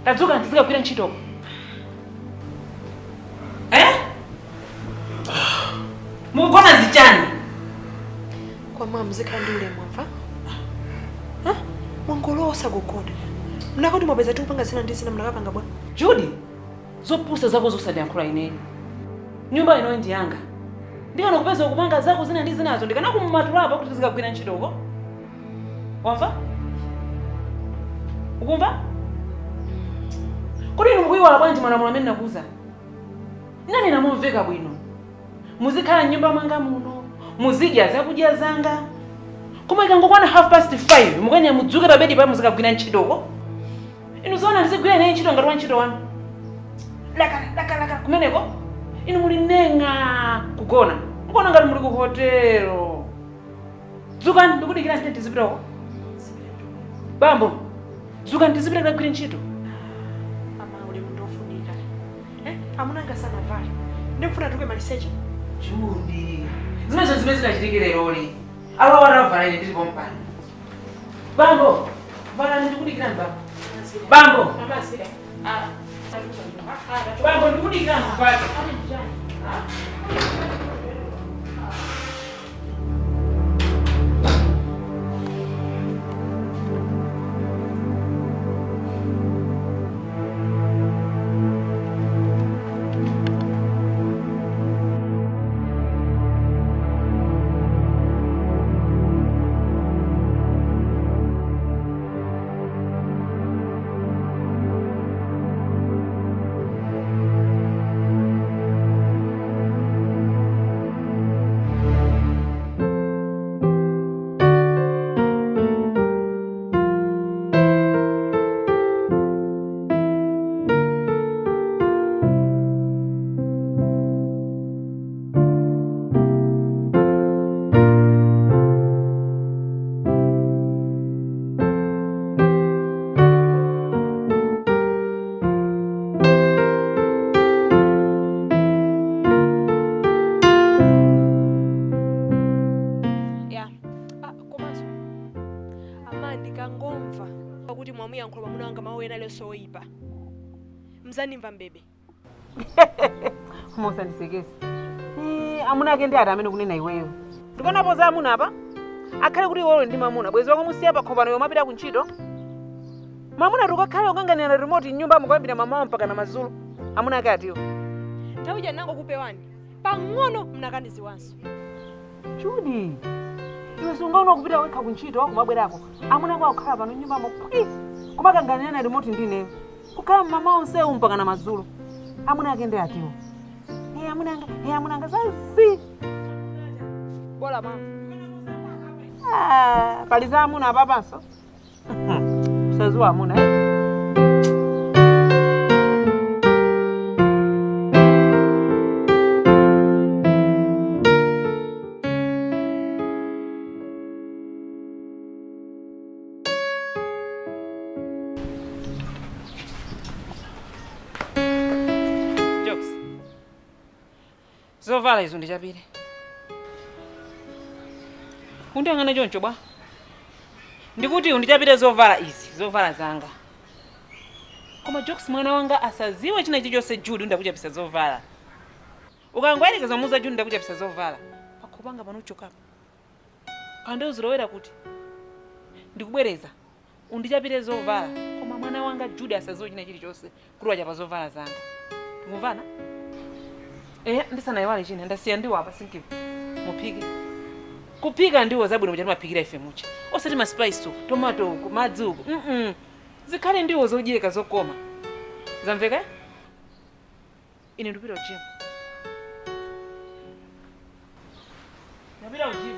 Tadzuka ndizika kwira ntchito. Mukugona zichani? Kwa mama mzika ndi ulemu amva? Mwangolosa kugona. Mnakoti mwapeza tikupanga zina ndi zina mnakapanga bwana. Judy, zopusa zako zosadankhula ineni. Nyumba ino ndi yanga. Ndikana kupeza kupanga zako zina ndi zinazo ndikana kumumatulapa kuti tizikagwira ntchito uko. Wamva? Ukumva? Kodi inu mukuyiwala bwanji malamulo amene nakuza? Nani namumveka bwino? Muzikhala nyumba mwanga muno, muzidya zakudya zanga. Koma ikangokwana 5:30 mukanya mudzuke pa bedi pa muzikagwira ntchito uko. Inu zona ndizigwira naye ntchito ngati wa ntchito wanu. Laka kumeneko. Inu muli nenga kugona. Mukona ngati muli ku hotelo. Dzuka ndikudikira ntchito tizipitako. Bambo. Dzuka ndizipita kugwira ntchito. Ama uli munthu ofunika. Amunanga sana vale. Ndikufuna tuke maliseche. Judy. Zimene zinachitikira lero. Alo waravala ine ndili kompani. Bambo. Vala ndikudikira bambo. Bambo. Amasira. Bambo ndikudikira mpaka. Soipa. Mzanimva mbebe. Musa ndisekezi. Amuna ke ndi atamene kunena iweyo. Ndikona poza amuna apa? Akhale kuti iweyo ndi mamuna. Bwezi wako musiya pa khopano yomapita ku ntchito. Mamuna tukakhale ukanganira remote nyumba mukambira mamawa mpaka na mazulu. Amuna ake atiyo. Tawija nango kupewani. Pang'ono mnakandiziwanso. Judy. Iwe sungaona kupita wekha ku ntchito kumabwerako. Amuna kwa ukhala pano nyumba mophi. Kumakanganira na remote ndine. Kukhala mama onse mpaka na mazulu. Amuna ake ndi atiyo. Amuna anga sasi. Bola mama. Paliza amuna apapanso. Sazuwa amuna zovala izo ndichapire. Undiyang'ana choncho bwa. Ndikuti undichapire zovala izi, zovala zanga. Koma Jokes mwana wanga asaziwe china chilichonse Judy ndakuchapisa zovala. Ukangoyerekeza muza Judy ndakuchapisa zovala. Pakhopanga panochokapo. Kande uzilowera kuti ndikubwereza. Undichapire zovala. Koma mwana wanga Judy asaziwe china chilichonse kuti wachapa zovala zanga. Tikumvana? Ndisana iwale china ndasiya ndiwo apa sinkiwe. Mupike. Kupika ndiwo zabwino kuti mapikira ife mucha. Osati ma spice to, tomato, madzi uko. Zikhale ndiwo zodyeka zokoma. Zamveka? Ine ndipita gym. Ndapita gym.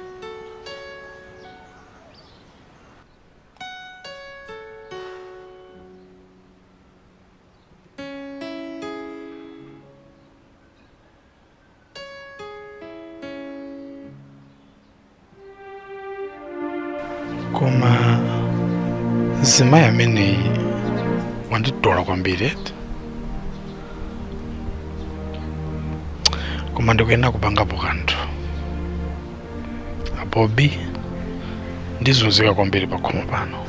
Koma zimayi amene wanditola kwambiri eti. Koma ndikuyenera kupangapo kanthu. Abobi ndizunzika kwambiri pa khomo pano.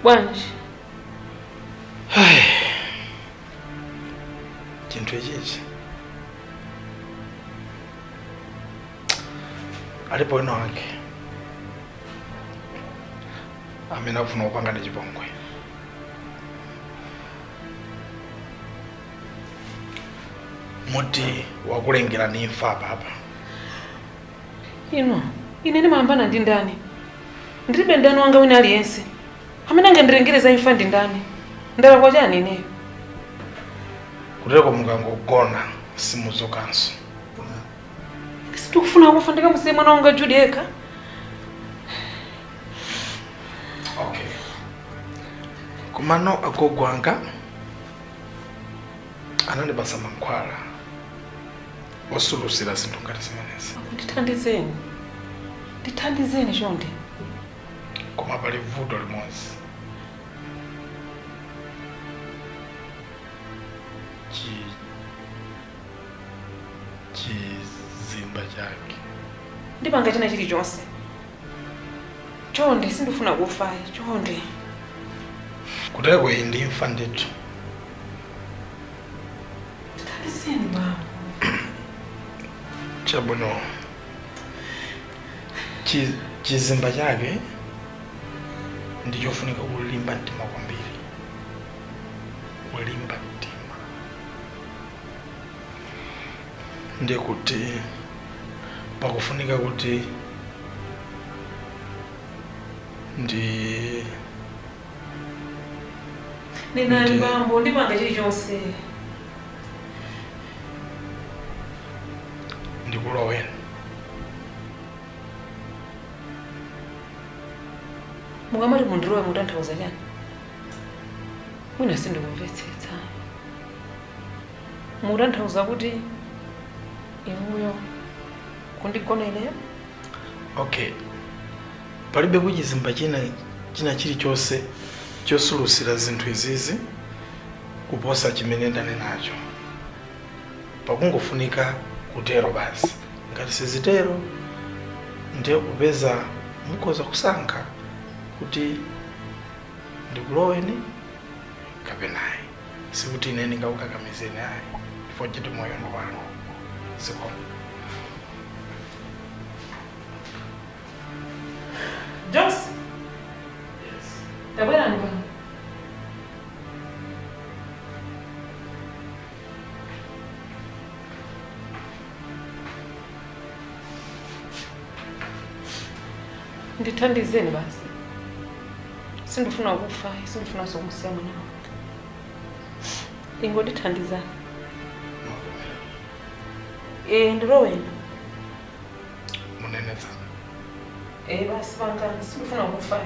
Bwanji. Chinthu ichichi alipo wina wake amene akufuna kupanga ndi chipongwe. Muti wakulengera ni imfa papa. Ino, ine ndimayambana ndi ndani? Ndilibe ndani wanga wina aliyense. Amene angandilengereza imfa ndi ndani? Ndalakwa chani ineyo? Kuteko mukangogona simuzokanso. Sitikufuna kufa ndikamusiye mwana wanga Judy eka. Okay. Kumano agogo anga anandipasa mankhwala osulusira zinthu ngati zimenezi. Ndithandizeni. Ndithandizeni chonde. Koma pali vuto limodzi. Chizimba chake. Ndipanga china chilichonse. Chonde sindifuna kufa, chonde. Kuteko iyi ndi imfa ndithu. Ndithandizeni baba. Chabwino. Chizimba chake ndichofunika kulimba mtima kwambiri. Kulimba mtima. Ndiye kuti pakufunika kuti Nina mbambo ndipanga chilichonse. ndikulowera. Mukamati mundirowe mutanthauza chani? Mwina sindikumvetsetsa. Mutanthauza kuti inuyo kundigonera? Okay. Palibe kuchizimba china chilichonse chosulusira zinthu izizi kuposa chimene ndane nacho. Pakungofunika kutero basi. Ngati sizitero ndiye kupeza mukhoza kusankha kuti ndikuloweni kapenayi. Sikuti ine ndingakukakamizeni ayi. Chifukwa chiti moyo ndi wanu. Sikona. Jones? Yes. Tabwera ndi bwana. Ndithandizeni basi. Sindifuna kufa, sindifuna kumusiya mwana wanga. Ingondithandizani. Ndiroweni. Munenetsa. Basi bangani sindifuna kufa.